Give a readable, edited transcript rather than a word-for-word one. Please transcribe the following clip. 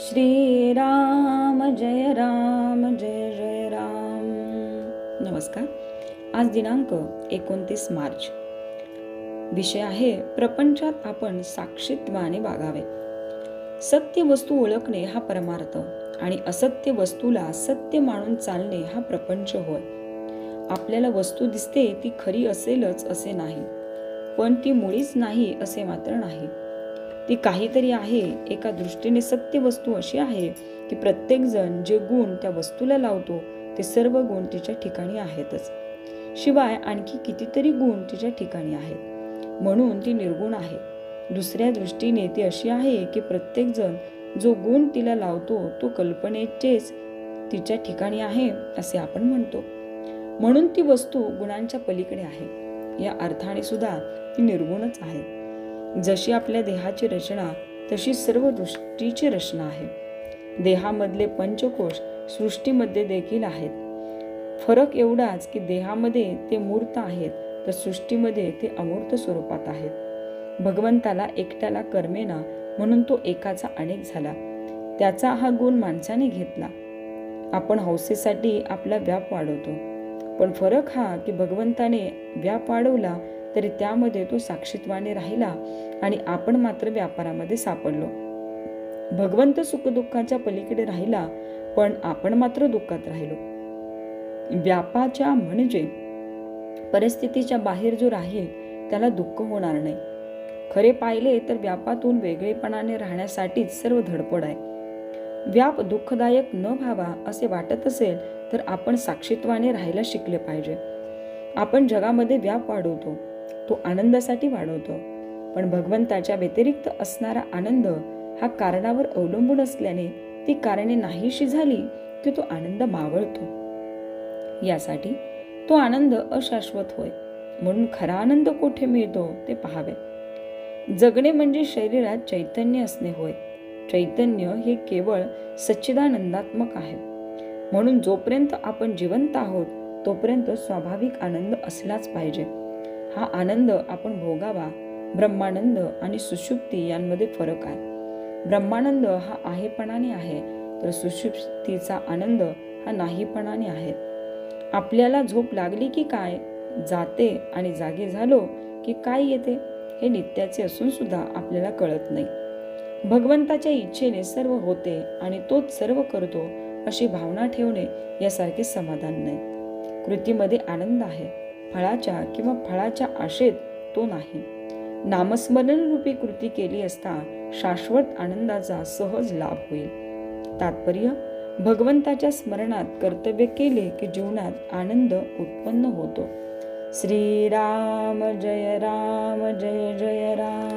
श्री राम जय राम जय जय राम। नमस्कार। आज दिनांक 29 मार्च। विषय आहे प्रपंचात आपण साक्षीत्वाने वागावे। सत्य वस्तू ओळखणे हा परमार्थ आणि असत्य वस्तूला सत्य मानून चालणे हा प्रपंच होय। आपल्याला वस्तू दिसते ती खरी असेलच असे नाही, पण ती मुळीच नाही असे मात्र नाही। ती काहीतरी आहे। एका दृष्टीने सत्य वस्तू अशी आहे की प्रत्येक जण जे गुण त्या वस्तूला लावतो ते सर्व गुण तिच्या ठिकाणी आहेतच, शिवाय आणखी कितीतरी गुण तिच्या ठिकाणी आहेत, म्हणून ती निर्गुण आहे। दुसऱ्या दृष्टीने ती अशी आहे की प्रत्येक जण जो गुण तिला लावतो तो कल्पनेचेच तिच्या ठिकाणी आहे असे आपण म्हणतो, म्हणून ती वस्तू गुणांच्या पलीकडे आहे। या अर्थाने सुद्धा ती निर्गुणच आहे। जशी आपल्या देहाची रचना तशी सर्व दृष्टीची रचना आहे। देहामधले पंचकोश सृष्टीमध्ये देखील आहेत। फरक एवढाच की देहामध्ये ते मूर्त आहेत तर सृष्टीमध्ये ते अमूर्त स्वरूपात आहेत। भगवंताला एकट्याला कर्मेना म्हणून तो एकाचा अनेक झाला। त्याचा हा गुण माणसाने घेतला। आपण हौसेसाठी आपला व्याप वाढवतो, पण फरक हा की भगवंताने व्याप वाढवला तरी त्यामध्ये तो साक्षीत्वाने राहिला आणि आपण मात्र व्यापारामध्ये सापडलो। भगवंत सुखदुःखाच्या पलीकडे राहिला, पण आपण मात्र दुःखात राहिलो। व्यापाच्या म्हणजे परिस्थितीच्या बाहेर जो राहील त्याला दुःख होणार नाही। खरे पाहिले तर व्यापातून वेगळेपणाने राहण्यासाठीच सर्व धडपड आहे। व्याप दुःखदायक न व्हावा असे वाटत असेल तर आपण साक्षीत्वाने राहायला शिकले पाहिजे। आपण जगामध्ये व्याप वाढवतो, तो आनंदासाठी वाढवतो, पण भगवंताच्या व्यतिरिक्त असणारा आनंद हा कारणावर अवलंबून असल्याने ती कारणे नाहीशी झाली की तो आनंद मावळतो। यासाठी तो आनंद अशाश्वत होय, म्हणून खरा आनंद कोठे मिळतो ते पाहावे। जगणे म्हणजे शरीरात चैतन्य असणे होय। चैतन्य हे केवळ सच्चिदानंदात्मक आहे, म्हणून जोपर्यंत आपण जिवंत आहोत तोपर्यंत स्वाभाविक आनंद असलाच पाहिजे। हा आनंद आपण भोगावा। ब्रह्मानंद आणि सुषुप्ती यांमध्ये फरक आहे। ब्रह्मानंद हा आहेपणाने आहे तर सुषुप्तीचा आनंद हा नाहीपणाने आहे। आपल्याला झोप लागली की काय जाते आणि जागे झालो की काय येते हे नित्याचे असून सुद्धा आपल्याला कळत नाही। भगवंताच्या इच्छेने सर्व होते आणि तोच सर्व करतो अशी भावना ठेवणे यासारखे समाधान नाही। कृतीमध्ये आनंद आहे, फळाच्या किंवा फळाच्या आशेत तो नाही। नामस्मरण रूपी कृती केली असता शाश्वत आनंदाचा सहज लाभ होईल। तात्पर्य, भगवंताच्या स्मरणात कर्तव्य केले की जीवनात आनंद उत्पन्न होतो। श्री राम जय जय राम।